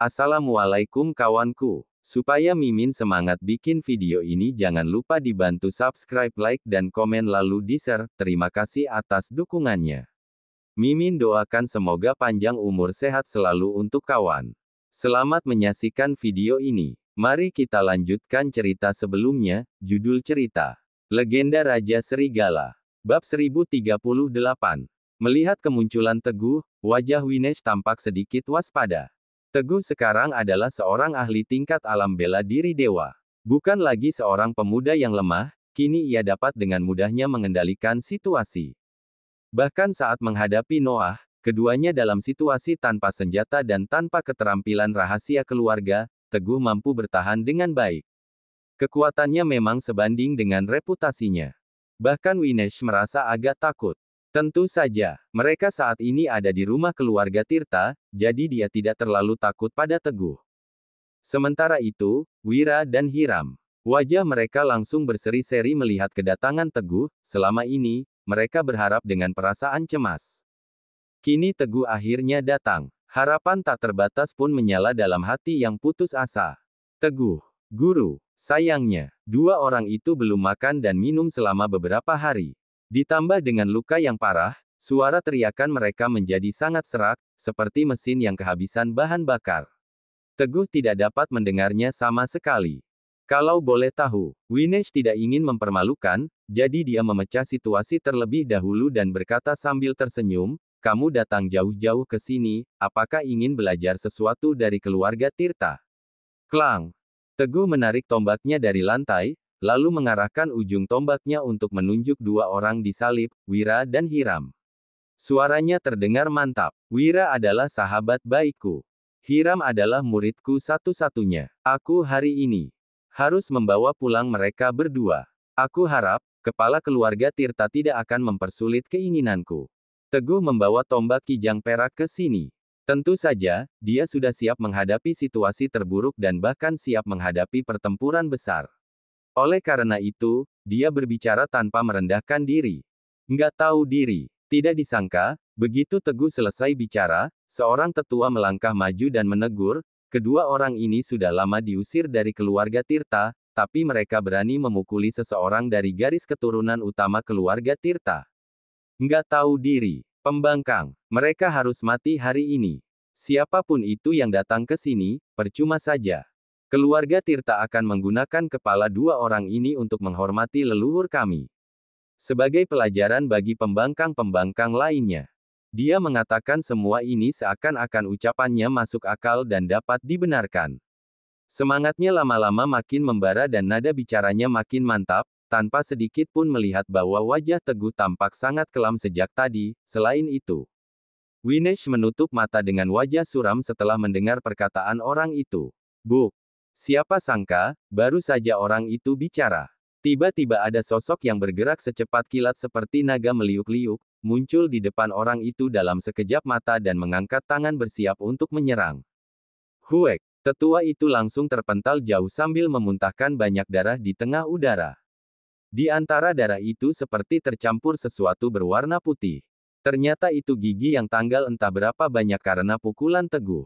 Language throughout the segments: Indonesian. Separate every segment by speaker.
Speaker 1: Assalamualaikum kawanku. Supaya Mimin semangat bikin video ini, jangan lupa dibantu subscribe, like, dan komen lalu di-share. Terima kasih atas dukungannya. Mimin doakan semoga panjang umur sehat selalu untuk kawan. Selamat menyaksikan video ini. Mari kita lanjutkan cerita sebelumnya. Judul cerita: Legenda Raja Serigala. Bab 1038. Melihat kemunculan Teguh, wajah Winesh tampak sedikit waspada. Teguh sekarang adalah seorang ahli tingkat alam bela diri dewa. Bukan lagi seorang pemuda yang lemah, kini ia dapat dengan mudahnya mengendalikan situasi. Bahkan saat menghadapi Noah, keduanya dalam situasi tanpa senjata dan tanpa keterampilan rahasia keluarga, Teguh mampu bertahan dengan baik. Kekuatannya memang sebanding dengan reputasinya. Bahkan Winesh merasa agak takut. Tentu saja, mereka saat ini ada di rumah keluarga Tirta, jadi dia tidak terlalu takut pada Teguh. Sementara itu, Wira dan Hiram. Wajah mereka langsung berseri-seri melihat kedatangan Teguh. Selama ini, mereka berharap dengan perasaan cemas. Kini Teguh akhirnya datang. Harapan tak terbatas pun menyala dalam hati yang putus asa. Teguh, guru, sayangnya, dua orang itu belum makan dan minum selama beberapa hari. Ditambah dengan luka yang parah, suara teriakan mereka menjadi sangat serak, seperti mesin yang kehabisan bahan bakar. Teguh tidak dapat mendengarnya sama sekali. Kalau boleh tahu, Winesh tidak ingin mempermalukan, jadi dia memecah situasi terlebih dahulu dan berkata sambil tersenyum, "Kamu datang jauh-jauh ke sini, apakah ingin belajar sesuatu dari keluarga Tirta?" Klang! Teguh menarik tombaknya dari lantai, lalu mengarahkan ujung tombaknya untuk menunjuk dua orang di salib, Wira dan Hiram. Suaranya terdengar mantap. Wira adalah sahabat baikku. Hiram adalah muridku satu-satunya. Aku hari ini harus membawa pulang mereka berdua. Aku harap, kepala keluarga Tirta tidak akan mempersulit keinginanku. Teguh membawa tombak kijang perak ke sini. Tentu saja, dia sudah siap menghadapi situasi terburuk dan bahkan siap menghadapi pertempuran besar. Oleh karena itu, dia berbicara tanpa merendahkan diri. Nggak tahu diri. Tidak disangka, begitu Teguh selesai bicara, seorang tetua melangkah maju dan menegur, kedua orang ini sudah lama diusir dari keluarga Tirta, tapi mereka berani memukuli seseorang dari garis keturunan utama keluarga Tirta. Nggak tahu diri. Pembangkang. Mereka harus mati hari ini. Siapapun itu yang datang ke sini, percuma saja. Keluarga Tirta akan menggunakan kepala dua orang ini untuk menghormati leluhur kami. Sebagai pelajaran bagi pembangkang-pembangkang lainnya. Dia mengatakan semua ini seakan-akan ucapannya masuk akal dan dapat dibenarkan. Semangatnya lama-lama makin membara dan nada bicaranya makin mantap, tanpa sedikit pun melihat bahwa wajah Teguh tampak sangat kelam sejak tadi. Selain itu, Winesh menutup mata dengan wajah suram setelah mendengar perkataan orang itu. Buk! Siapa sangka, baru saja orang itu bicara. Tiba-tiba ada sosok yang bergerak secepat kilat seperti naga meliuk-liuk, muncul di depan orang itu dalam sekejap mata dan mengangkat tangan bersiap untuk menyerang. Huek! Tetua itu langsung terpental jauh sambil memuntahkan banyak darah di tengah udara. Di antara darah itu seperti tercampur sesuatu berwarna putih. Ternyata itu gigi yang tanggal entah berapa banyak karena pukulan Teguh.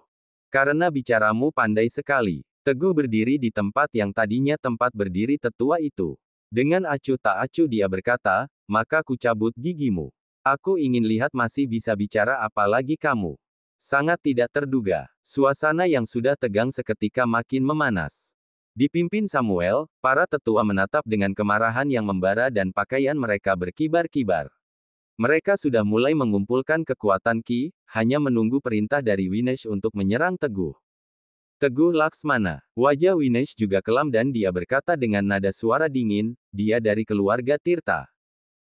Speaker 1: Karena bicaramu pandai sekali. Teguh berdiri di tempat yang tadinya tempat berdiri tetua itu. Dengan acuh tak acuh dia berkata, "Maka ku cabut gigimu. Aku ingin lihat masih bisa bicara apalagi kamu." Sangat tidak terduga. Suasana yang sudah tegang seketika makin memanas. Dipimpin Samuel, para tetua menatap dengan kemarahan yang membara dan pakaian mereka berkibar-kibar. Mereka sudah mulai mengumpulkan kekuatan Ki, hanya menunggu perintah dari Winesh untuk menyerang Teguh. Teguh Laksmana. Wajah Winesh juga kelam dan dia berkata dengan nada suara dingin, "Dia dari keluarga Tirta.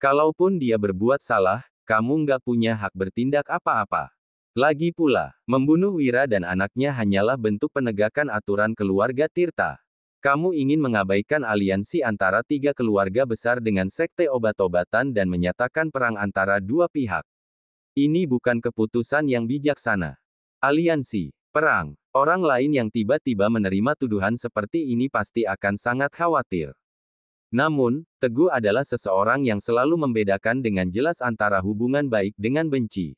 Speaker 1: Kalaupun dia berbuat salah, kamu nggak punya hak bertindak apa-apa. Lagi pula, membunuh Wira dan anaknya hanyalah bentuk penegakan aturan keluarga Tirta. Kamu ingin mengabaikan aliansi antara tiga keluarga besar dengan sekte obat-obatan dan menyatakan perang antara dua pihak. Ini bukan keputusan yang bijaksana. Aliansi, perang. Orang lain yang tiba-tiba menerima tuduhan seperti ini pasti akan sangat khawatir. Namun, Teguh adalah seseorang yang selalu membedakan dengan jelas antara hubungan baik dengan benci.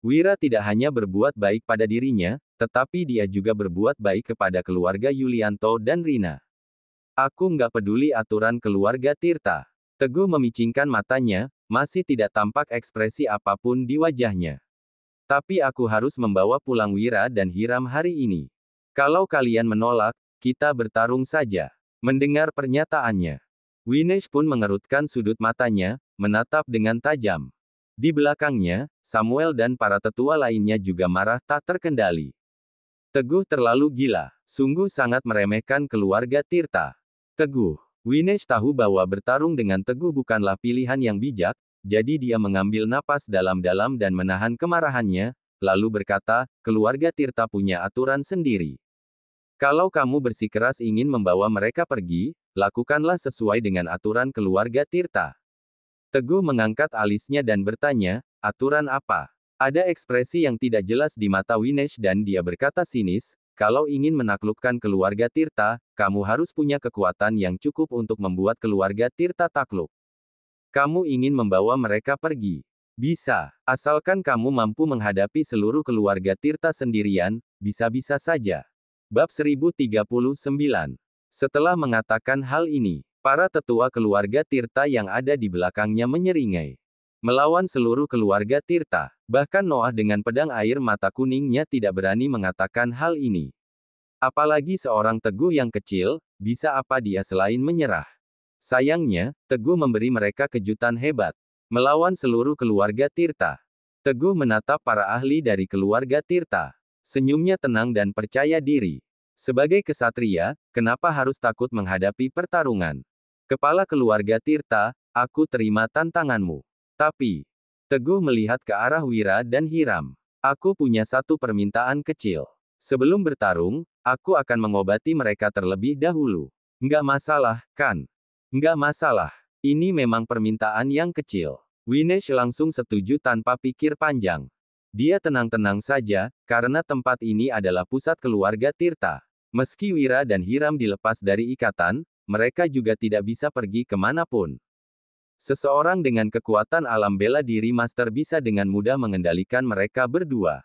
Speaker 1: Wira tidak hanya berbuat baik pada dirinya, tetapi dia juga berbuat baik kepada keluarga Yulianto dan Rina. Aku nggak peduli aturan keluarga Tirta. Teguh memicingkan matanya, masih tidak tampak ekspresi apapun di wajahnya. Tapi aku harus membawa pulang Wira dan Hiram hari ini. Kalau kalian menolak, kita bertarung saja. Mendengar pernyataannya, Winesh pun mengerutkan sudut matanya, menatap dengan tajam. Di belakangnya, Samuel dan para tetua lainnya juga marah tak terkendali. Teguh terlalu gila, sungguh sangat meremehkan keluarga Tirta. Teguh, Winesh tahu bahwa bertarung dengan Teguh bukanlah pilihan yang bijak, jadi dia mengambil napas dalam-dalam dan menahan kemarahannya, lalu berkata, keluarga Tirta punya aturan sendiri. Kalau kamu bersikeras ingin membawa mereka pergi, lakukanlah sesuai dengan aturan keluarga Tirta. Teguh mengangkat alisnya dan bertanya, aturan apa? Ada ekspresi yang tidak jelas di mata Winesh dan dia berkata sinis, kalau ingin menaklukkan keluarga Tirta, kamu harus punya kekuatan yang cukup untuk membuat keluarga Tirta takluk. Kamu ingin membawa mereka pergi. Bisa, asalkan kamu mampu menghadapi seluruh keluarga Tirta sendirian, bisa-bisa saja. Bab 1039. Setelah mengatakan hal ini, para tetua keluarga Tirta yang ada di belakangnya menyeringai. Melawan seluruh keluarga Tirta, bahkan Noah dengan pedang air mata kuningnya tidak berani mengatakan hal ini. Apalagi seorang Teguh yang kecil, bisa apa dia selain menyerah? Sayangnya, Teguh memberi mereka kejutan hebat. Melawan seluruh keluarga Tirta. Teguh menatap para ahli dari keluarga Tirta. Senyumnya tenang dan percaya diri. Sebagai kesatria, kenapa harus takut menghadapi pertarungan? Kepala keluarga Tirta, aku terima tantanganmu. Tapi, Teguh melihat ke arah Wira dan Hiram. Aku punya satu permintaan kecil. Sebelum bertarung, aku akan mengobati mereka terlebih dahulu. Nggak masalah, kan? Nggak masalah. Ini memang permintaan yang kecil. Winesh langsung setuju tanpa pikir panjang. Dia tenang-tenang saja, karena tempat ini adalah pusat keluarga Tirta. Meski Wira dan Hiram dilepas dari ikatan, mereka juga tidak bisa pergi kemanapun. Seseorang dengan kekuatan alam bela diri master bisa dengan mudah mengendalikan mereka berdua.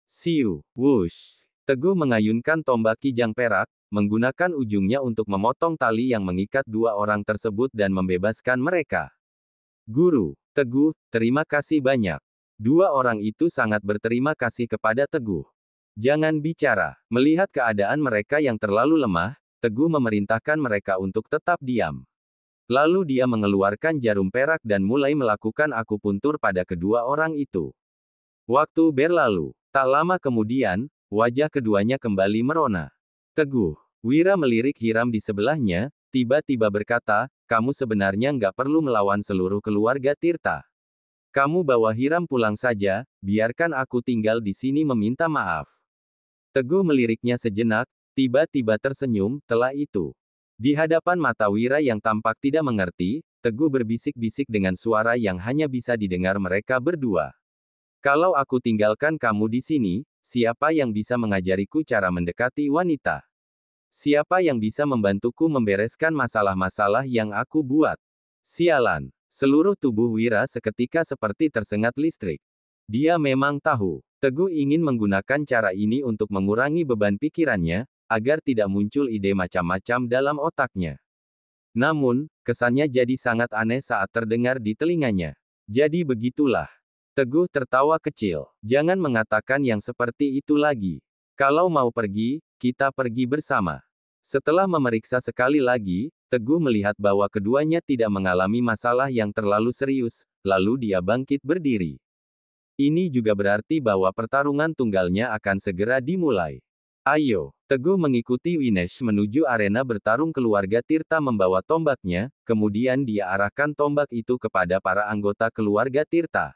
Speaker 1: Siu, wush. Teguh mengayunkan tombak kijang perak, menggunakan ujungnya untuk memotong tali yang mengikat dua orang tersebut dan membebaskan mereka. Guru, Teguh, terima kasih banyak. Dua orang itu sangat berterima kasih kepada Teguh. Jangan bicara. Melihat keadaan mereka yang terlalu lemah, Teguh memerintahkan mereka untuk tetap diam. Lalu dia mengeluarkan jarum perak dan mulai melakukan akupuntur pada kedua orang itu. Waktu berlalu. Tak lama kemudian, wajah keduanya kembali merona. Teguh. Wira melirik Hiram di sebelahnya, tiba-tiba berkata, kamu sebenarnya nggak perlu melawan seluruh keluarga Tirta. Kamu bawa Hiram pulang saja, biarkan aku tinggal di sini meminta maaf. Teguh meliriknya sejenak, tiba-tiba tersenyum, telah itu. Di hadapan mata Wira yang tampak tidak mengerti, Teguh berbisik-bisik dengan suara yang hanya bisa didengar mereka berdua. Kalau aku tinggalkan kamu di sini, siapa yang bisa mengajariku cara mendekati wanita? Siapa yang bisa membantuku membereskan masalah-masalah yang aku buat? Sialan. Seluruh tubuh Wira seketika seperti tersengat listrik. Dia memang tahu. Teguh ingin menggunakan cara ini untuk mengurangi beban pikirannya, agar tidak muncul ide macam-macam dalam otaknya. Namun, kesannya jadi sangat aneh saat terdengar di telinganya. Jadi begitulah. Teguh tertawa kecil. Jangan mengatakan yang seperti itu lagi. Kalau mau pergi, kita pergi bersama. Setelah memeriksa sekali lagi, Teguh melihat bahwa keduanya tidak mengalami masalah yang terlalu serius, lalu dia bangkit berdiri. Ini juga berarti bahwa pertarungan tunggalnya akan segera dimulai. Ayo, Teguh mengikuti Winesh menuju arena bertarung keluarga Tirta membawa tombaknya, kemudian dia arahkan tombak itu kepada para anggota keluarga Tirta.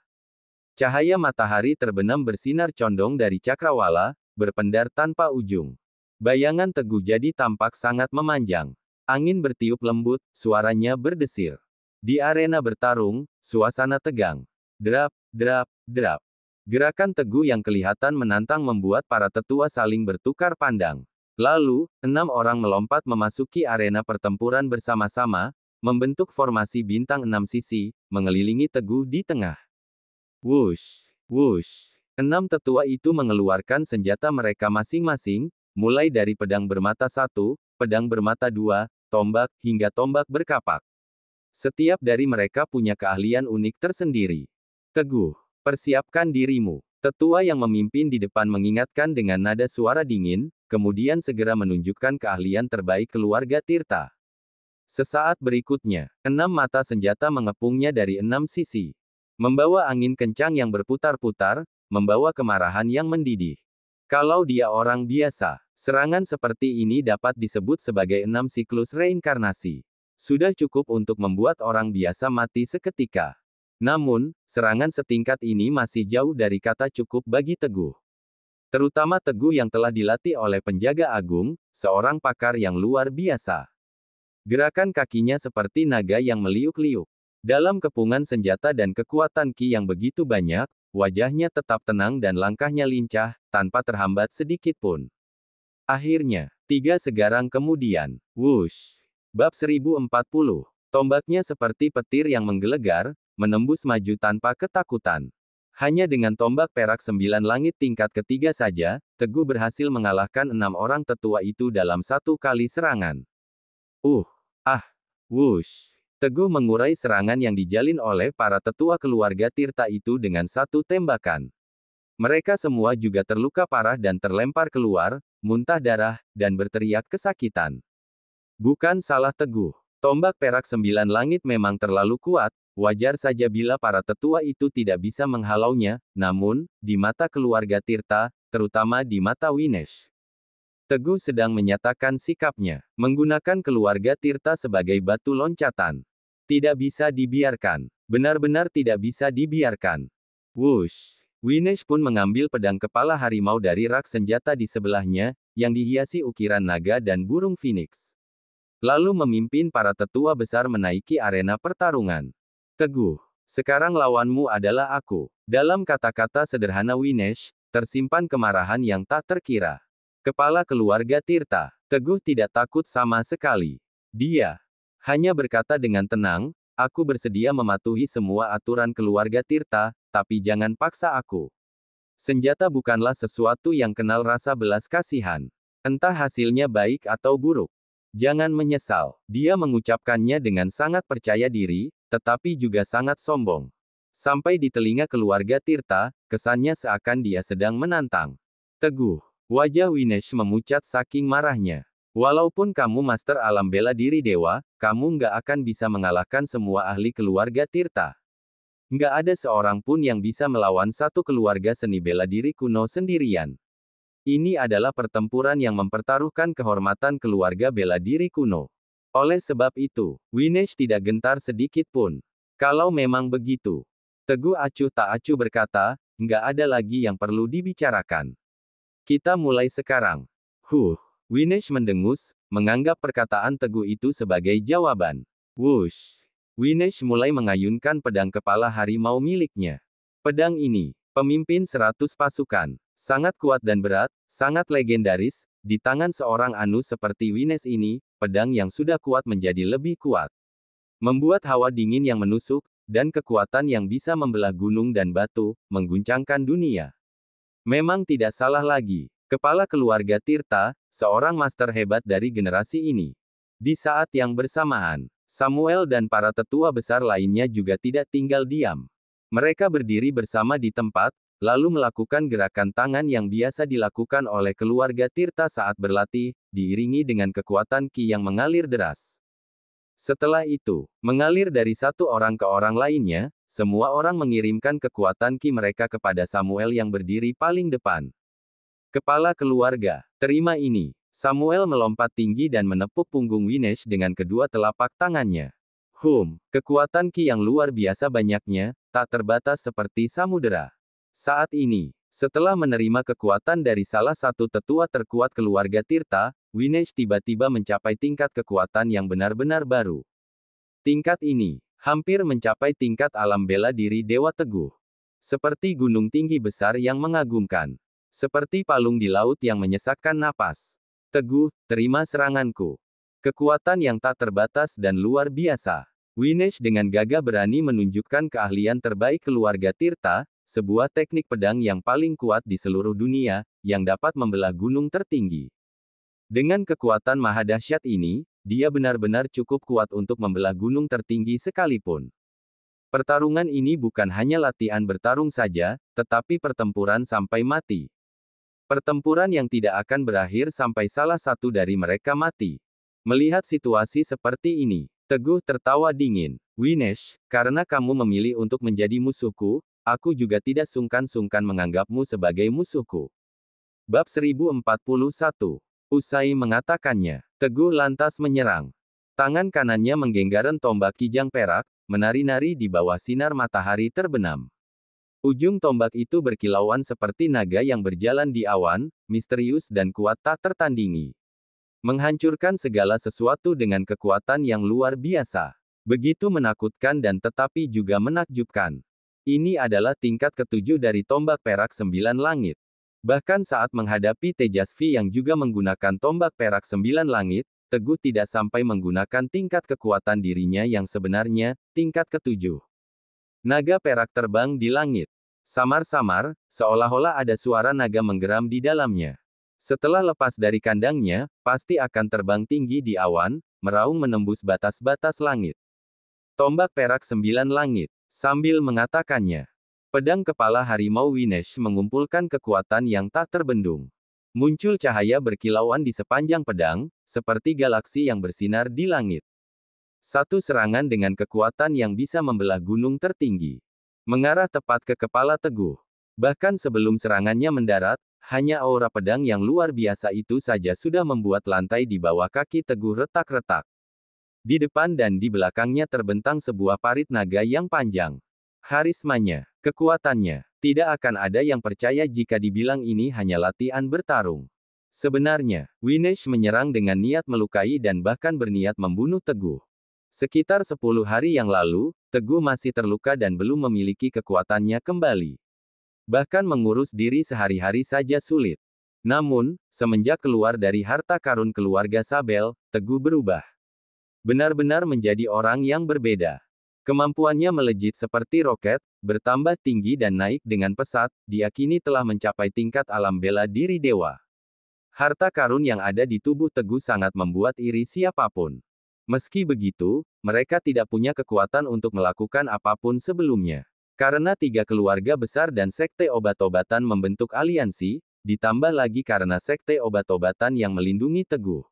Speaker 1: Cahaya matahari terbenam bersinar condong dari cakrawala, berpendar tanpa ujung. Bayangan Teguh jadi tampak sangat memanjang. Angin bertiup lembut, suaranya berdesir. Di arena bertarung, suasana tegang. Drap, drap, drap. Gerakan Teguh yang kelihatan menantang membuat para tetua saling bertukar pandang. Lalu, 6 orang melompat memasuki arena pertempuran bersama-sama, membentuk formasi bintang 6 sisi, mengelilingi Teguh di tengah. Wush, wush. Enam tetua itu mengeluarkan senjata mereka masing-masing, mulai dari pedang bermata satu, pedang bermata dua, tombak, hingga tombak berkapak. Setiap dari mereka punya keahlian unik tersendiri. Teguh, persiapkan dirimu. Tetua yang memimpin di depan mengingatkan dengan nada suara dingin, kemudian segera menunjukkan keahlian terbaik keluarga Tirta. Sesaat berikutnya, 6 mata senjata mengepungnya dari 6 sisi. Membawa angin kencang yang berputar-putar, membawa kemarahan yang mendidih. Kalau dia orang biasa, serangan seperti ini dapat disebut sebagai 6 siklus reinkarnasi. Sudah cukup untuk membuat orang biasa mati seketika. Namun, serangan setingkat ini masih jauh dari kata cukup bagi Teguh. Terutama Teguh yang telah dilatih oleh penjaga agung, seorang pakar yang luar biasa. Gerakan kakinya seperti naga yang meliuk-liuk. Dalam kepungan senjata dan kekuatan ki yang begitu banyak, wajahnya tetap tenang dan langkahnya lincah, tanpa terhambat sedikit pun. Akhirnya, 3 segarang kemudian, wush. Bab 1040. Tombaknya seperti petir yang menggelegar, menembus maju tanpa ketakutan. Hanya dengan tombak perak 9 langit tingkat ketiga saja, Teguh berhasil mengalahkan 6 orang tetua itu dalam satu kali serangan. Wush. Teguh mengurai serangan yang dijalin oleh para tetua keluarga Tirta itu dengan satu tembakan. Mereka semua juga terluka parah dan terlempar keluar, muntah darah, dan berteriak kesakitan. Bukan salah Teguh. Tombak perak 9 langit memang terlalu kuat, wajar saja bila para tetua itu tidak bisa menghalaunya, namun, di mata keluarga Tirta, terutama di mata Winesh, Teguh sedang menyatakan sikapnya, menggunakan keluarga Tirta sebagai batu loncatan. Tidak bisa dibiarkan. Benar-benar tidak bisa dibiarkan. Wush. Winesh pun mengambil pedang kepala harimau dari rak senjata di sebelahnya, yang dihiasi ukiran naga dan burung phoenix. Lalu memimpin para tetua besar menaiki arena pertarungan. Teguh, sekarang lawanmu adalah aku. Dalam kata-kata sederhana Winesh, tersimpan kemarahan yang tak terkira. Kepala keluarga Tirta, Teguh tidak takut sama sekali. Dia hanya berkata dengan tenang, aku bersedia mematuhi semua aturan keluarga Tirta, tapi jangan paksa aku. Senjata bukanlah sesuatu yang kenal rasa belas kasihan. Entah hasilnya baik atau buruk. Jangan menyesal. Dia mengucapkannya dengan sangat percaya diri, tetapi juga sangat sombong. Sampai di telinga keluarga Tirta, kesannya seakan dia sedang menantang. Teguh. Wajah Winesh memucat saking marahnya. Walaupun kamu master alam bela diri dewa, kamu nggak akan bisa mengalahkan semua ahli keluarga Tirta. Nggak ada seorang pun yang bisa melawan satu keluarga seni bela diri kuno sendirian. Ini adalah pertempuran yang mempertaruhkan kehormatan keluarga bela diri kuno. Oleh sebab itu, Winesh tidak gentar sedikit pun. Kalau memang begitu, Teguh acuh tak acuh berkata, nggak ada lagi yang perlu dibicarakan. Kita mulai sekarang. Winesh mendengus, menganggap perkataan Teguh itu sebagai jawaban. Wush. Winesh mulai mengayunkan pedang kepala harimau miliknya. Pedang ini, pemimpin 100 pasukan. Sangat kuat dan berat, sangat legendaris, di tangan seorang anu seperti Winesh ini, pedang yang sudah kuat menjadi lebih kuat. Membuat hawa dingin yang menusuk, dan kekuatan yang bisa membelah gunung dan batu, mengguncangkan dunia. Memang tidak salah lagi. Kepala keluarga Tirta, seorang master hebat dari generasi ini. Di saat yang bersamaan, Samuel dan para tetua besar lainnya juga tidak tinggal diam. Mereka berdiri bersama di tempat, lalu melakukan gerakan tangan yang biasa dilakukan oleh keluarga Tirta saat berlatih, diiringi dengan kekuatan ki yang mengalir deras. Setelah itu, mengalir dari satu orang ke orang lainnya, semua orang mengirimkan kekuatan ki mereka kepada Samuel yang berdiri paling depan. Kepala keluarga, terima ini. Samuel melompat tinggi dan menepuk punggung Winesh dengan kedua telapak tangannya. Kekuatan ki yang luar biasa banyaknya, tak terbatas seperti samudera. Saat ini, setelah menerima kekuatan dari salah satu tetua terkuat keluarga Tirta, Winesh tiba-tiba mencapai tingkat kekuatan yang benar-benar baru. Tingkat ini hampir mencapai tingkat alam bela diri Dewa Teguh. Seperti gunung tinggi besar yang mengagumkan. Seperti palung di laut yang menyesakkan napas. Teguh, terima seranganku. Kekuatan yang tak terbatas dan luar biasa. Winesh dengan gagah berani menunjukkan keahlian terbaik keluarga Tirta, sebuah teknik pedang yang paling kuat di seluruh dunia, yang dapat membelah gunung tertinggi. Dengan kekuatan maha dahsyat ini, dia benar-benar cukup kuat untuk membelah gunung tertinggi sekalipun. Pertarungan ini bukan hanya latihan bertarung saja, tetapi pertempuran sampai mati. Pertempuran yang tidak akan berakhir sampai salah satu dari mereka mati. Melihat situasi seperti ini, Teguh tertawa dingin. Winesh, karena kamu memilih untuk menjadi musuhku, aku juga tidak sungkan-sungkan menganggapmu sebagai musuhku. Bab 1041. Usai mengatakannya, Teguh lantas menyerang. Tangan kanannya menggenggam tombak kijang perak, menari-nari di bawah sinar matahari terbenam. Ujung tombak itu berkilauan seperti naga yang berjalan di awan, misterius dan kuat tak tertandingi. Menghancurkan segala sesuatu dengan kekuatan yang luar biasa. Begitu menakutkan dan tetapi juga menakjubkan. Ini adalah tingkat ketujuh dari tombak perak 9 langit. Bahkan saat menghadapi Tejasvi yang juga menggunakan tombak perak 9 langit, Teguh tidak sampai menggunakan tingkat kekuatan dirinya yang sebenarnya, tingkat ketujuh. Naga perak terbang di langit. Samar-samar, seolah-olah ada suara naga menggeram di dalamnya. Setelah lepas dari kandangnya, pasti akan terbang tinggi di awan, meraung menembus batas-batas langit. Tombak perak 9 langit. Sambil mengatakannya, pedang kepala harimau Winesh mengumpulkan kekuatan yang tak terbendung. Muncul cahaya berkilauan di sepanjang pedang, seperti galaksi yang bersinar di langit. Satu serangan dengan kekuatan yang bisa membelah gunung tertinggi. Mengarah tepat ke kepala Teguh. Bahkan sebelum serangannya mendarat, hanya aura pedang yang luar biasa itu saja sudah membuat lantai di bawah kaki Teguh retak-retak. Di depan dan di belakangnya terbentang sebuah parit naga yang panjang. Harismanya, kekuatannya, tidak akan ada yang percaya jika dibilang ini hanya latihan bertarung. Sebenarnya, Winesh menyerang dengan niat melukai dan bahkan berniat membunuh Teguh. Sekitar 10 hari yang lalu, Teguh masih terluka dan belum memiliki kekuatannya kembali. Bahkan mengurus diri sehari-hari saja sulit. Namun, semenjak keluar dari harta karun keluarga Sabel, Teguh berubah. Benar-benar menjadi orang yang berbeda. Kemampuannya melejit seperti roket, bertambah tinggi dan naik dengan pesat, diyakini telah mencapai tingkat alam bela diri dewa. Harta karun yang ada di tubuh Teguh sangat membuat iri siapapun. Meski begitu, mereka tidak punya kekuatan untuk melakukan apapun sebelumnya. Karena 3 keluarga besar dan sekte obat-obatan membentuk aliansi, ditambah lagi karena sekte obat-obatan yang melindungi Teguh.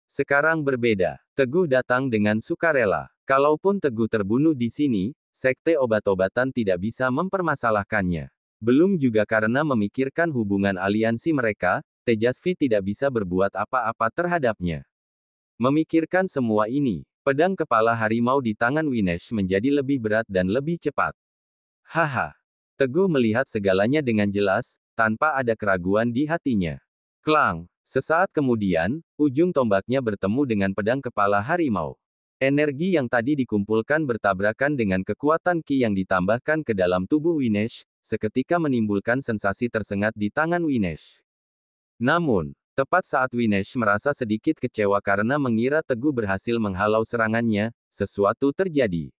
Speaker 1: Sekarang berbeda. Teguh datang dengan sukarela. Kalaupun Teguh terbunuh di sini, sekte obat-obatan tidak bisa mempermasalahkannya. Belum juga karena memikirkan hubungan aliansi mereka, Tejasvi tidak bisa berbuat apa-apa terhadapnya. Memikirkan semua ini, pedang kepala harimau di tangan Winesh menjadi lebih berat dan lebih cepat. Haha. Teguh melihat segalanya dengan jelas, tanpa ada keraguan di hatinya. Klang. Sesaat kemudian, ujung tombaknya bertemu dengan pedang kepala harimau. Energi yang tadi dikumpulkan bertabrakan dengan kekuatan ki yang ditambahkan ke dalam tubuh Winesh, seketika menimbulkan sensasi tersengat di tangan Winesh. Namun, tepat saat Winesh merasa sedikit kecewa karena mengira Teguh berhasil menghalau serangannya, sesuatu terjadi.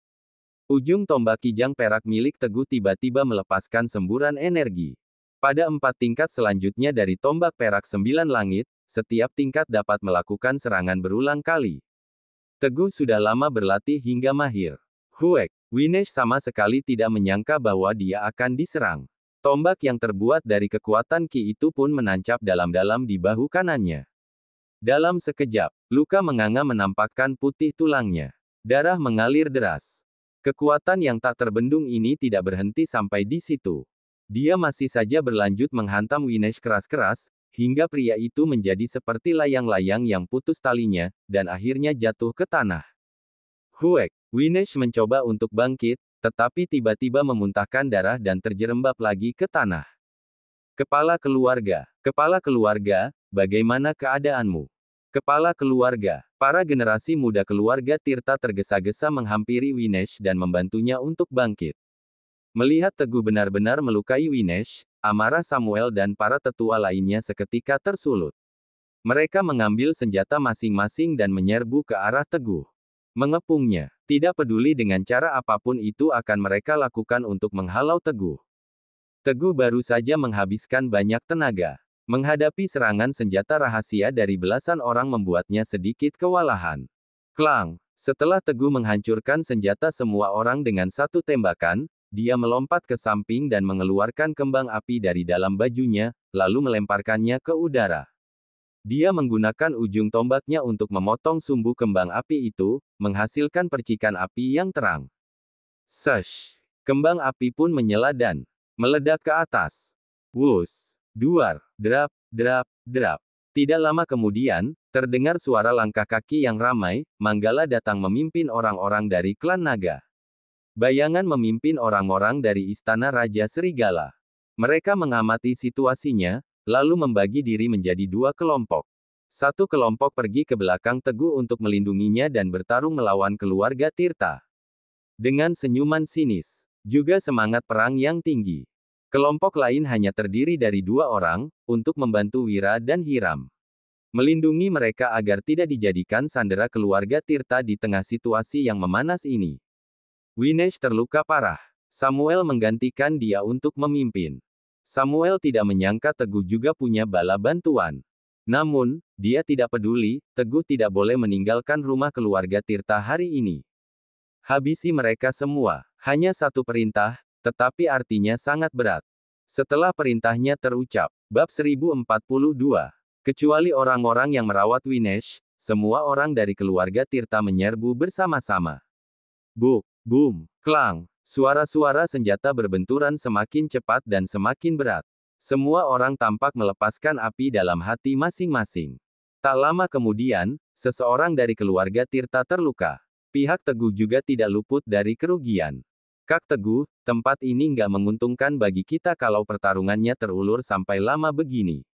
Speaker 1: Ujung tombak kijang perak milik Teguh tiba-tiba melepaskan semburan energi. Pada 4 tingkat selanjutnya dari tombak perak 9 langit, setiap tingkat dapat melakukan serangan berulang kali. Teguh sudah lama berlatih hingga mahir. Huek, Winesh sama sekali tidak menyangka bahwa dia akan diserang. Tombak yang terbuat dari kekuatan ki itu pun menancap dalam-dalam di bahu kanannya. Dalam sekejap, luka menganga menampakkan putih tulangnya. Darah mengalir deras. Kekuatan yang tak terbendung ini tidak berhenti sampai di situ. Dia masih saja berlanjut menghantam Winesh keras-keras, hingga pria itu menjadi seperti layang-layang yang putus talinya, dan akhirnya jatuh ke tanah. Huek, Winesh mencoba untuk bangkit, tetapi tiba-tiba memuntahkan darah dan terjerembab lagi ke tanah. Kepala keluarga, bagaimana keadaanmu? Kepala keluarga, para generasi muda keluarga Tirta tergesa-gesa menghampiri Winesh dan membantunya untuk bangkit. Melihat Teguh benar-benar melukai Winesh, amarah Samuel dan para tetua lainnya seketika tersulut. Mereka mengambil senjata masing-masing dan menyerbu ke arah Teguh. Mengepungnya, tidak peduli dengan cara apapun itu akan mereka lakukan untuk menghalau Teguh. Teguh baru saja menghabiskan banyak tenaga. Menghadapi serangan senjata rahasia dari belasan orang membuatnya sedikit kewalahan. Klang! Setelah Teguh menghancurkan senjata semua orang dengan satu tembakan, dia melompat ke samping dan mengeluarkan kembang api dari dalam bajunya, lalu melemparkannya ke udara. Dia menggunakan ujung tombaknya untuk memotong sumbu kembang api itu, menghasilkan percikan api yang terang. Sesh! Kembang api pun menyala dan meledak ke atas. Wus! Duar! Drap! Drap! Drap! Tidak lama kemudian, terdengar suara langkah kaki yang ramai. Manggala datang memimpin orang-orang dari klan naga. Bayangan memimpin orang-orang dari istana Raja Serigala. Mereka mengamati situasinya, lalu membagi diri menjadi dua kelompok. Satu kelompok pergi ke belakang Teguh untuk melindunginya dan bertarung melawan keluarga Tirta. Dengan senyuman sinis, juga semangat perang yang tinggi. Kelompok lain hanya terdiri dari dua orang, untuk membantu Wira dan Hiram. Melindungi mereka agar tidak dijadikan sandera keluarga Tirta di tengah situasi yang memanas ini. Winesh terluka parah. Samuel menggantikan dia untuk memimpin. Samuel tidak menyangka Teguh juga punya bala bantuan. Namun, dia tidak peduli, Teguh tidak boleh meninggalkan rumah keluarga Tirta hari ini. Habisi mereka semua. Hanya satu perintah, tetapi artinya sangat berat. Setelah perintahnya terucap, bab 1042. Kecuali orang-orang yang merawat Winesh, semua orang dari keluarga Tirta menyerbu bersama-sama. Buk, boom, klang. Suara-suara senjata berbenturan semakin cepat dan semakin berat. Semua orang tampak melepaskan api dalam hati masing-masing. Tak lama kemudian, seseorang dari keluarga Tirta terluka. Pihak Teguh juga tidak luput dari kerugian. Kak Teguh, tempat ini nggak menguntungkan bagi kita kalau pertarungannya terulur sampai lama begini.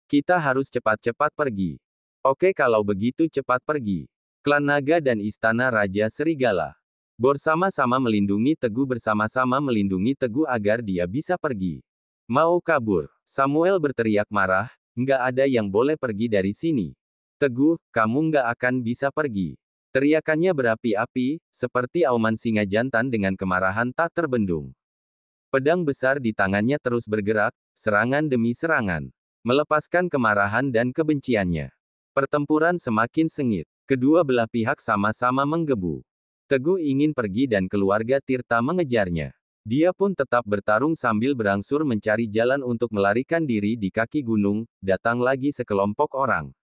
Speaker 1: Kita harus cepat-cepat pergi. Oke kalau begitu cepat pergi. Klan Naga dan Istana Raja Serigala bersama-sama melindungi Teguh bersama-sama melindungi Teguh agar dia bisa pergi. Mau kabur? Samuel berteriak marah, nggak ada yang boleh pergi dari sini. Teguh, kamu nggak akan bisa pergi. Teriakannya berapi-api, seperti auman singa jantan dengan kemarahan tak terbendung. Pedang besar di tangannya terus bergerak, serangan demi serangan. Melepaskan kemarahan dan kebenciannya. Pertempuran semakin sengit. Kedua belah pihak sama-sama menggebu. Teguh ingin pergi dan keluarga Tirta mengejarnya. Dia pun tetap bertarung sambil berangsur mencari jalan untuk melarikan diri di kaki gunung. Datang lagi sekelompok orang.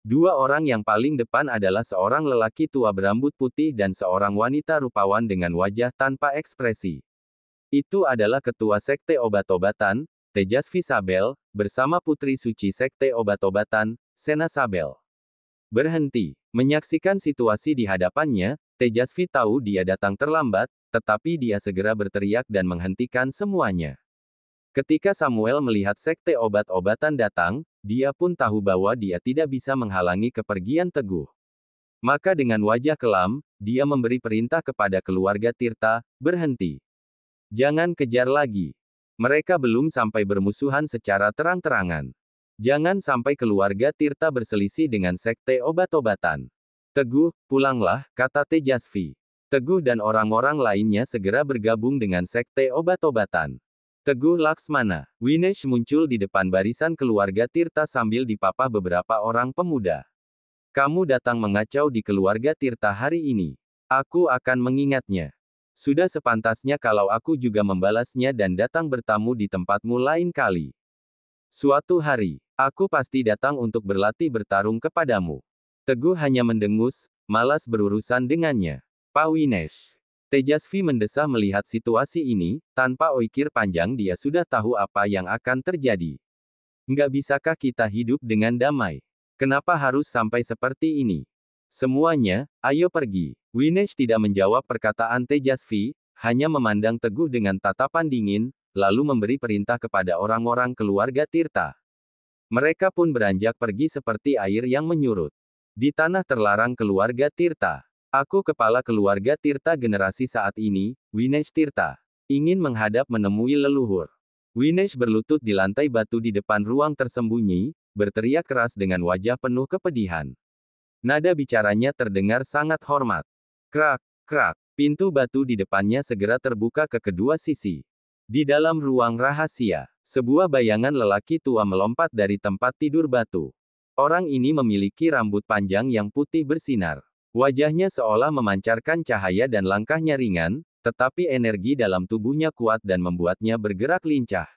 Speaker 1: Dua orang yang paling depan adalah seorang lelaki tua berambut putih dan seorang wanita rupawan dengan wajah tanpa ekspresi. Itu adalah ketua Sekte Obat-obatan, Tejasvi Sabel, bersama putri suci Sekte Obat-obatan, Sena Sabel. Berhenti. Menyaksikan situasi di hadapannya, Tejasvi tahu dia datang terlambat, tetapi dia segera berteriak dan menghentikan semuanya. Ketika Samuel melihat Sekte Obat-obatan datang, dia pun tahu bahwa dia tidak bisa menghalangi kepergian Teguh. Maka dengan wajah kelam, dia memberi perintah kepada keluarga Tirta, berhenti. Jangan kejar lagi. Mereka belum sampai bermusuhan secara terang-terangan. Jangan sampai keluarga Tirta berselisih dengan Sekte Obat-obatan. Teguh, pulanglah, kata Tejasvi. Teguh dan orang-orang lainnya segera bergabung dengan Sekte Obat-obatan. Teguh Laksmana, Winesh muncul di depan barisan keluarga Tirta sambil dipapah beberapa orang pemuda. Kamu datang mengacau di keluarga Tirta hari ini. Aku akan mengingatnya. Sudah sepantasnya kalau aku juga membalasnya dan datang bertamu di tempatmu lain kali. Suatu hari, aku pasti datang untuk berlatih bertarung kepadamu. Teguh hanya mendengus, malas berurusan dengannya. Pak Winesh. Tejasvi mendesah melihat situasi ini, tanpa oikir panjang dia sudah tahu apa yang akan terjadi. Nggak bisakah kita hidup dengan damai? Kenapa harus sampai seperti ini? Semuanya, ayo pergi. Winesh tidak menjawab perkataan Tejasvi, hanya memandang Teguh dengan tatapan dingin, lalu memberi perintah kepada orang-orang keluarga Tirta. Mereka pun beranjak pergi seperti air yang menyurut. Di tanah terlarang keluarga Tirta. Aku kepala keluarga Tirta generasi saat ini, Winesh Tirta. Ingin menghadap menemui leluhur. Winesh berlutut di lantai batu di depan ruang tersembunyi, berteriak keras dengan wajah penuh kepedihan. Nada bicaranya terdengar sangat hormat. Krak, krak, pintu batu di depannya segera terbuka ke kedua sisi. Di dalam ruang rahasia, sebuah bayangan lelaki tua melompat dari tempat tidur batu. Orang ini memiliki rambut panjang yang putih bersinar. Wajahnya seolah memancarkan cahaya dan langkahnya ringan, tetapi energi dalam tubuhnya kuat dan membuatnya bergerak lincah.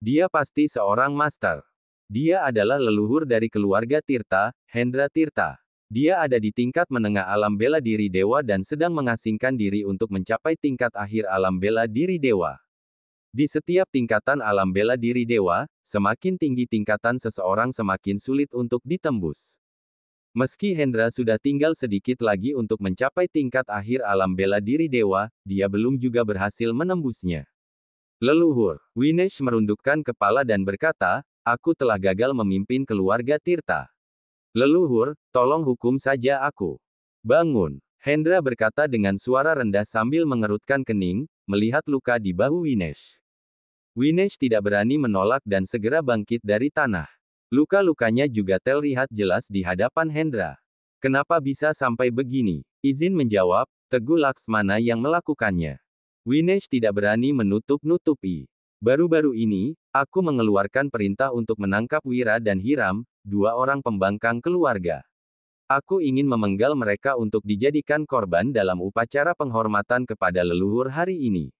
Speaker 1: Dia pasti seorang master. Dia adalah leluhur dari keluarga Tirta, Hendra Tirta. Dia ada di tingkat menengah alam bela diri dewa dan sedang mengasingkan diri untuk mencapai tingkat akhir alam bela diri dewa. Di setiap tingkatan alam bela diri dewa, semakin tinggi tingkatan seseorang semakin sulit untuk ditembus. Meski Hendra sudah tinggal sedikit lagi untuk mencapai tingkat akhir alam bela diri dewa, dia belum juga berhasil menembusnya. Leluhur, Winesh merundukkan kepala dan berkata, aku telah gagal memimpin keluarga Tirta. Leluhur, tolong hukum saja aku. Bangun, Hendra berkata dengan suara rendah sambil mengerutkan kening, melihat luka di bahu Winesh. Winesh tidak berani menolak dan segera bangkit dari tanah. Luka-lukanya juga terlihat jelas di hadapan Hendra. Kenapa bisa sampai begini? Izin menjawab, Teguh Laksmana yang melakukannya. Winesh tidak berani menutup-nutupi. Baru-baru ini, aku mengeluarkan perintah untuk menangkap Wira dan Hiram, dua orang pembangkang keluarga. Aku ingin memenggal mereka untuk dijadikan korban dalam upacara penghormatan kepada leluhur hari ini.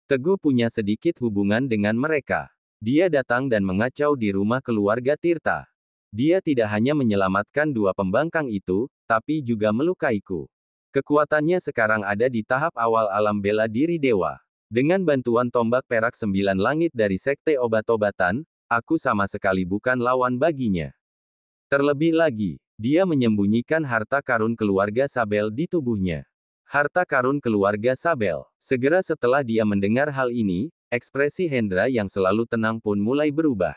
Speaker 1: Teguh punya sedikit hubungan dengan mereka. Dia datang dan mengacau di rumah keluarga Tirta. Dia tidak hanya menyelamatkan dua pembangkang itu, tapi juga melukaiku. Kekuatannya sekarang ada di tahap awal alam bela diri dewa. Dengan bantuan tombak perak 9 langit dari Sekte Obat-obatan, aku sama sekali bukan lawan baginya. Terlebih lagi, dia menyembunyikan harta karun keluarga Sabel di tubuhnya. Harta karun keluarga Sabel. Segera setelah dia mendengar hal ini, ekspresi Hendra yang selalu tenang pun mulai berubah.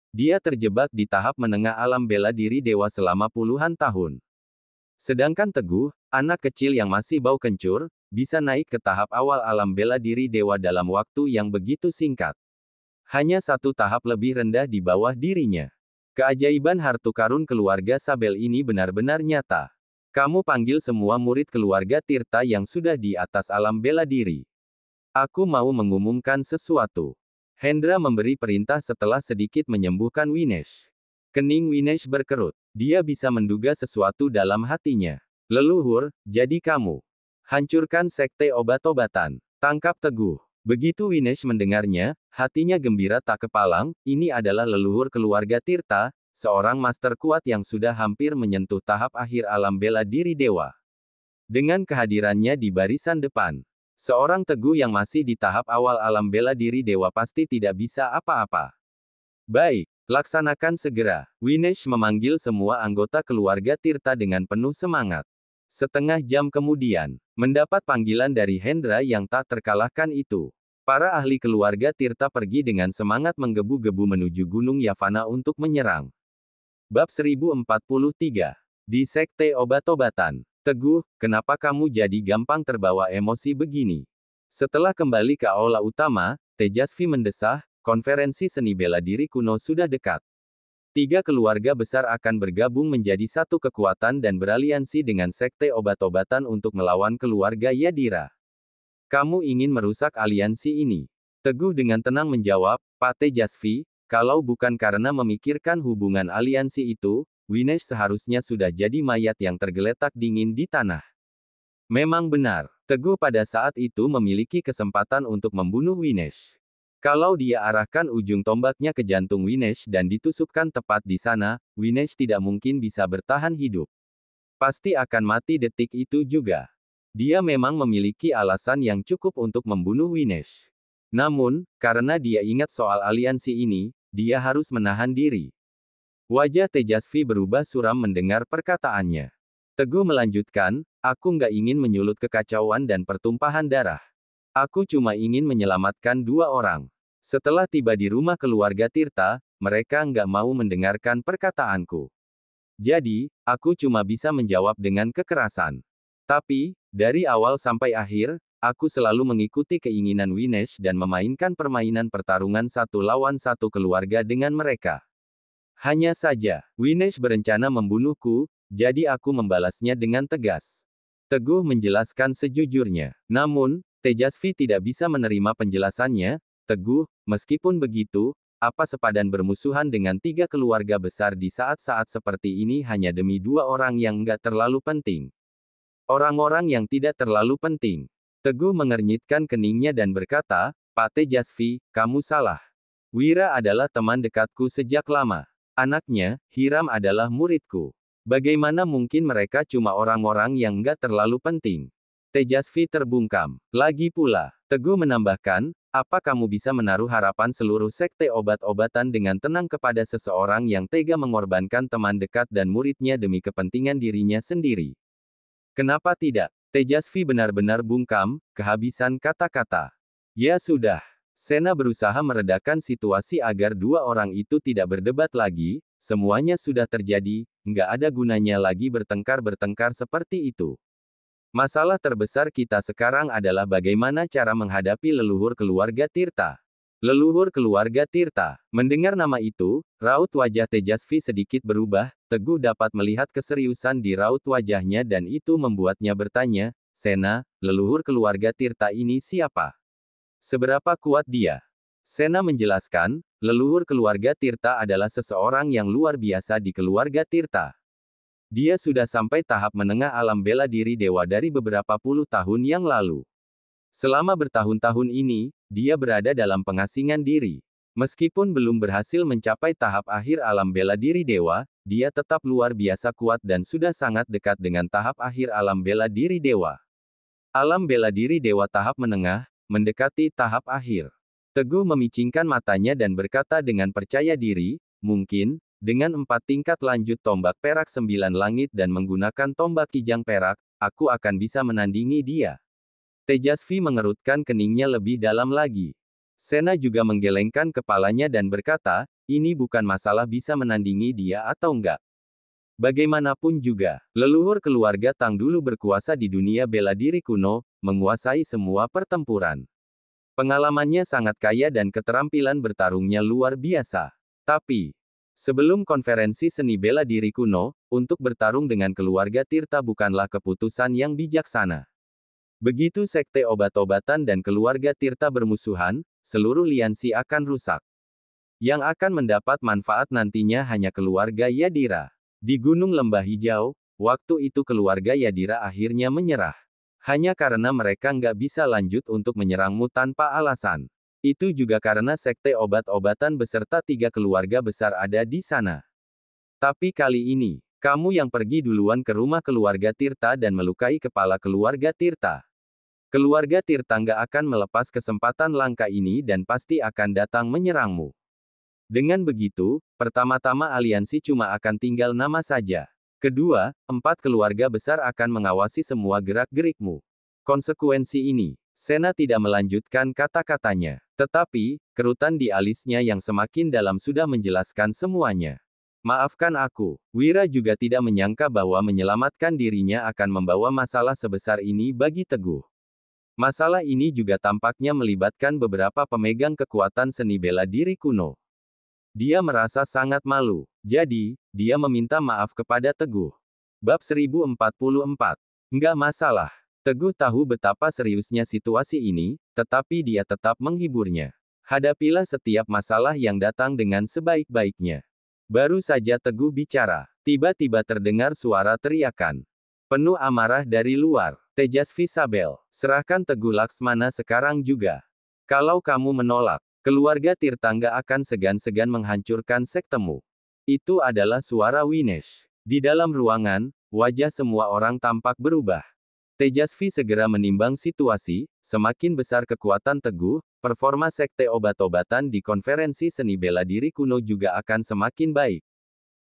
Speaker 1: Dia terjebak di tahap menengah alam bela diri dewa selama puluhan tahun. Sedangkan Teguh, anak kecil yang masih bau kencur, bisa naik ke tahap awal alam bela diri dewa dalam waktu yang begitu singkat. Hanya satu tahap lebih rendah di bawah dirinya. Keajaiban harta karun keluarga Sabel ini benar-benar nyata. Kamu panggil semua murid keluarga Tirta yang sudah di atas alam bela diri. Aku mau mengumumkan sesuatu. Hendra memberi perintah setelah sedikit menyembuhkan Winesh. Kening Winesh berkerut. Dia bisa menduga sesuatu dalam hatinya. Leluhur, jadi kamu. Hancurkan Sekte Obat-obatan. Tangkap Teguh. Begitu Winesh mendengarnya, hatinya gembira tak kepalang, ini adalah leluhur keluarga Tirta, seorang master kuat yang sudah hampir menyentuh tahap akhir alam bela diri dewa. Dengan kehadirannya di barisan depan, seorang Teguh yang masih di tahap awal alam bela diri dewa pasti tidak bisa apa-apa. Baik, laksanakan segera. Winesh memanggil semua anggota keluarga Tirta dengan penuh semangat. Setengah jam kemudian, mendapat panggilan dari Hendra yang tak terkalahkan itu. Para ahli keluarga Tirta pergi dengan semangat menggebu-gebu menuju Gunung Yavana untuk menyerang. Bab 1043. Di Sekte Obat-obatan. Teguh, kenapa kamu jadi gampang terbawa emosi begini? Setelah kembali ke aula utama, Tejasvi mendesah, konferensi seni bela diri kuno sudah dekat. 3 keluarga besar akan bergabung menjadi satu kekuatan dan beraliansi dengan Sekte Obat-obatan untuk melawan keluarga Yadira. Kamu ingin merusak aliansi ini? Teguh dengan tenang menjawab, Pak Tejasvi, kalau bukan karena memikirkan hubungan aliansi itu, Winesh seharusnya sudah jadi mayat yang tergeletak dingin di tanah. Memang benar, Teguh pada saat itu memiliki kesempatan untuk membunuh Winesh. Kalau dia arahkan ujung tombaknya ke jantung Winesh dan ditusukkan tepat di sana, Winesh tidak mungkin bisa bertahan hidup. Pasti akan mati detik itu juga. Dia memang memiliki alasan yang cukup untuk membunuh Winesh. Namun, karena dia ingat soal aliansi ini, dia harus menahan diri. Wajah Tejasvi berubah suram mendengar perkataannya. Teguh melanjutkan, aku nggak ingin menyulut kekacauan dan pertumpahan darah. Aku cuma ingin menyelamatkan 2 orang. Setelah tiba di rumah keluarga Tirta, mereka nggak mau mendengarkan perkataanku. Jadi, aku cuma bisa menjawab dengan kekerasan. Tapi, dari awal sampai akhir, aku selalu mengikuti keinginan Winesh dan memainkan permainan pertarungan 1 lawan 1 keluarga dengan mereka. Hanya saja, Winesh berencana membunuhku, jadi aku membalasnya dengan tegas. Teguh menjelaskan sejujurnya. Namun, Tejasvi tidak bisa menerima penjelasannya. Teguh, meskipun begitu, apa sepadan bermusuhan dengan 3 keluarga besar di saat-saat seperti ini hanya demi 2 orang yang nggak terlalu penting? Orang-orang yang tidak terlalu penting. Teguh mengernyitkan keningnya dan berkata, Pak Tejasvi, kamu salah. Wira adalah teman dekatku sejak lama. Anaknya, Hiram adalah muridku. Bagaimana mungkin mereka cuma orang-orang yang nggak terlalu penting? Tejasvi terbungkam. Lagi pula, Teguh menambahkan, apa kamu bisa menaruh harapan seluruh sekte obat-obatan dengan tenang kepada seseorang yang tega mengorbankan teman dekat dan muridnya demi kepentingan dirinya sendiri? Kenapa tidak? Tejasvi benar-benar bungkam, kehabisan kata-kata. Ya sudah. Sena berusaha meredakan situasi agar 2 orang itu tidak berdebat lagi. Semuanya sudah terjadi, nggak ada gunanya lagi bertengkar-bertengkar seperti itu. Masalah terbesar kita sekarang adalah bagaimana cara menghadapi leluhur keluarga Tirta. Leluhur keluarga Tirta. Mendengar nama itu, raut wajah Tejasvi sedikit berubah. Teguh dapat melihat keseriusan di raut wajahnya dan itu membuatnya bertanya, Sena, leluhur keluarga Tirta ini siapa? Seberapa kuat dia? Sena menjelaskan, leluhur keluarga Tirta adalah seseorang yang luar biasa di keluarga Tirta. Dia sudah sampai tahap menengah alam bela diri dewa dari beberapa puluh tahun yang lalu. Selama bertahun-tahun ini, dia berada dalam pengasingan diri. Meskipun belum berhasil mencapai tahap akhir alam bela diri dewa, dia tetap luar biasa kuat dan sudah sangat dekat dengan tahap akhir alam bela diri dewa. Alam bela diri dewa tahap menengah, mendekati tahap akhir. Teguh memicingkan matanya dan berkata dengan percaya diri, mungkin, dengan 4 tingkat lanjut tombak perak 9 langit dan menggunakan tombak kijang perak, aku akan bisa menandingi dia. Tejasvi mengerutkan keningnya lebih dalam lagi. Sena juga menggelengkan kepalanya dan berkata, ini bukan masalah bisa menandingi dia atau enggak. Bagaimanapun juga, leluhur keluarga Tang dulu berkuasa di dunia bela diri kuno, menguasai semua pertempuran. Pengalamannya sangat kaya dan keterampilan bertarungnya luar biasa. Tapi, sebelum konferensi seni bela diri kuno, untuk bertarung dengan keluarga Tirta bukanlah keputusan yang bijaksana. Begitu sekte obat-obatan dan keluarga Tirta bermusuhan, seluruh liansi akan rusak. Yang akan mendapat manfaat nantinya hanya keluarga Yadira. Di Gunung Lembah Hijau, waktu itu keluarga Yadira akhirnya menyerah. Hanya karena mereka nggak bisa lanjut untuk menyerangmu tanpa alasan. Itu juga karena sekte obat-obatan beserta 3 keluarga besar ada di sana. Tapi kali ini, kamu yang pergi duluan ke rumah keluarga Tirta dan melukai kepala keluarga Tirta. Keluarga Tirta nggak akan melepas kesempatan langka ini dan pasti akan datang menyerangmu. Dengan begitu, pertama-tama aliansi cuma akan tinggal nama saja. Kedua, 4 keluarga besar akan mengawasi semua gerak-gerikmu. Konsekuensi ini, Sena tidak melanjutkan kata-katanya. Tetapi, kerutan di alisnya yang semakin dalam sudah menjelaskan semuanya. Maafkan aku, Wira juga tidak menyangka bahwa menyelamatkan dirinya akan membawa masalah sebesar ini bagi Teguh. Masalah ini juga tampaknya melibatkan beberapa pemegang kekuatan seni bela diri kuno. Dia merasa sangat malu. Jadi, dia meminta maaf kepada Teguh. Bab 1044. Nggak masalah. Teguh tahu betapa seriusnya situasi ini, tetapi dia tetap menghiburnya. Hadapilah setiap masalah yang datang dengan sebaik-baiknya. Baru saja Teguh bicara, tiba-tiba terdengar suara teriakan. Penuh amarah dari luar. Tejasvi Sabel, serahkan Teguh Laksmana sekarang juga. Kalau kamu menolak, keluarga Tirtangga akan segan-segan menghancurkan sektemu. Itu adalah suara Winesh. Di dalam ruangan, wajah semua orang tampak berubah. Tejasvi segera menimbang situasi, semakin besar kekuatan Teguh, performa sekte obat-obatan di konferensi seni bela diri kuno juga akan semakin baik.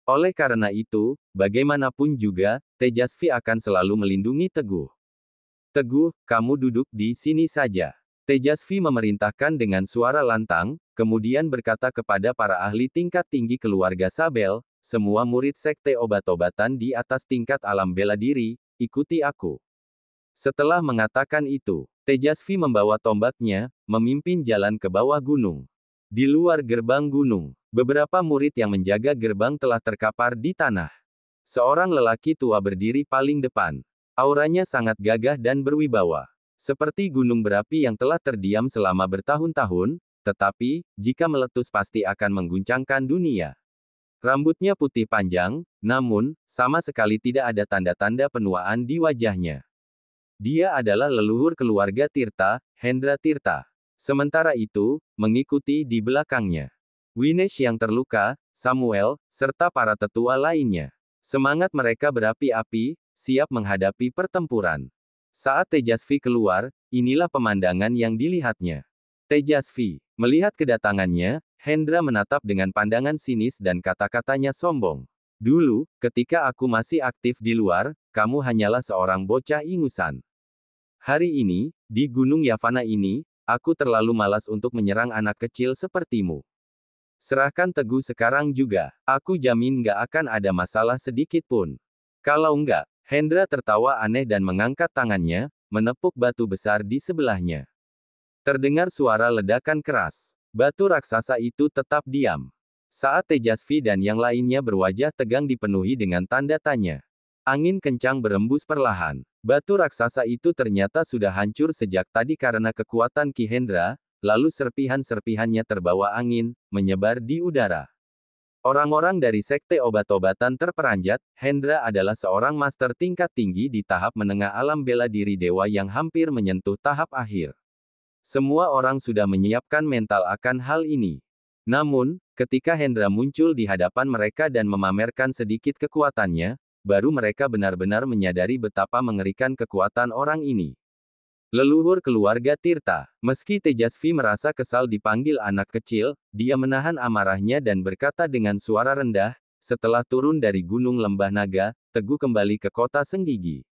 Speaker 1: Oleh karena itu, bagaimanapun juga, Tejasvi akan selalu melindungi Teguh. Teguh, kamu duduk di sini saja. Tejasvi memerintahkan dengan suara lantang, kemudian berkata kepada para ahli tingkat tinggi keluarga Sabel, semua murid sekte obat-obatan di atas tingkat alam bela diri, ikuti aku. Setelah mengatakan itu, Tejasvi membawa tombaknya, memimpin jalan ke bawah gunung. Di luar gerbang gunung, beberapa murid yang menjaga gerbang telah terkapar di tanah. Seorang lelaki tua berdiri paling depan. Auranya sangat gagah dan berwibawa. Seperti gunung berapi yang telah terdiam selama bertahun-tahun, tetapi, jika meletus pasti akan mengguncangkan dunia. Rambutnya putih panjang, namun, sama sekali tidak ada tanda-tanda penuaan di wajahnya. Dia adalah leluhur keluarga Tirta, Hendra Tirta. Sementara itu, mengikuti di belakangnya, Winesh yang terluka, Samuel, serta para tetua lainnya. Semangat mereka berapi-api, siap menghadapi pertempuran. Saat Tejasvi keluar, inilah pemandangan yang dilihatnya. Tejasvi, melihat kedatangannya, Hendra menatap dengan pandangan sinis dan kata-katanya sombong. Dulu, ketika aku masih aktif di luar, kamu hanyalah seorang bocah ingusan. Hari ini, di Gunung Yavana ini, aku terlalu malas untuk menyerang anak kecil sepertimu. Serahkan Teguh sekarang juga, aku jamin nggak akan ada masalah sedikit pun. Kalau enggak, Hendra tertawa aneh dan mengangkat tangannya, menepuk batu besar di sebelahnya. Terdengar suara ledakan keras. Batu raksasa itu tetap diam. Saat Tejasvi dan yang lainnya berwajah tegang dipenuhi dengan tanda tanya. Angin kencang berembus perlahan. Batu raksasa itu ternyata sudah hancur sejak tadi karena kekuatan Ki Hendra, lalu serpihan-serpihannya terbawa angin, menyebar di udara. Orang-orang dari Sekte Obat-obatan terperanjat, Hendra adalah seorang master tingkat tinggi di tahap menengah alam bela diri dewa yang hampir menyentuh tahap akhir. Semua orang sudah menyiapkan mental akan hal ini. Namun, ketika Hendra muncul di hadapan mereka dan memamerkan sedikit kekuatannya, baru mereka benar-benar menyadari betapa mengerikan kekuatan orang ini. Leluhur keluarga Tirta. Meski Tejasvi merasa kesal dipanggil anak kecil, dia menahan amarahnya dan berkata dengan suara rendah, setelah turun dari Gunung Lembah Naga, Teguh kembali ke kota Senggigi.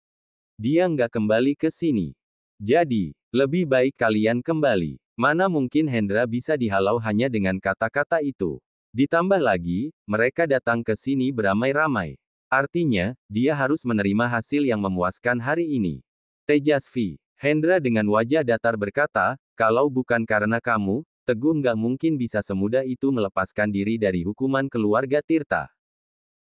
Speaker 1: Dia nggak kembali ke sini. Jadi, lebih baik kalian kembali. Mana mungkin Hendra bisa dihalau hanya dengan kata-kata itu. Ditambah lagi, mereka datang ke sini beramai-ramai. Artinya, dia harus menerima hasil yang memuaskan hari ini. Tejasvi, Hendra dengan wajah datar berkata, kalau bukan karena kamu, Teguh nggak mungkin bisa semudah itu melepaskan diri dari hukuman keluarga Tirta.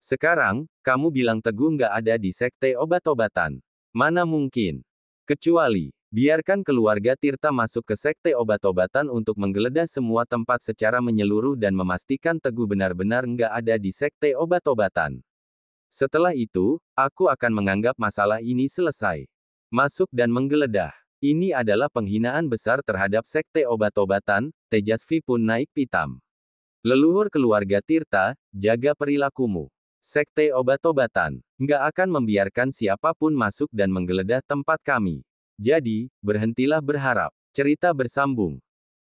Speaker 1: Sekarang, kamu bilang Teguh nggak ada di Sekte Obat-obatan. Mana mungkin? Kecuali, biarkan keluarga Tirta masuk ke Sekte Obat-obatan untuk menggeledah semua tempat secara menyeluruh dan memastikan Teguh benar-benar nggak ada di Sekte Obat-obatan. Setelah itu, aku akan menganggap masalah ini selesai. Masuk dan menggeledah. Ini adalah penghinaan besar terhadap Sekte Obat-obatan, Tejasvi pun naik pitam. Leluhur keluarga Tirta, jaga perilakumu. Sekte Obat-obatan nggak akan membiarkan siapapun masuk dan menggeledah tempat kami. Jadi, berhentilah berharap. Cerita bersambung.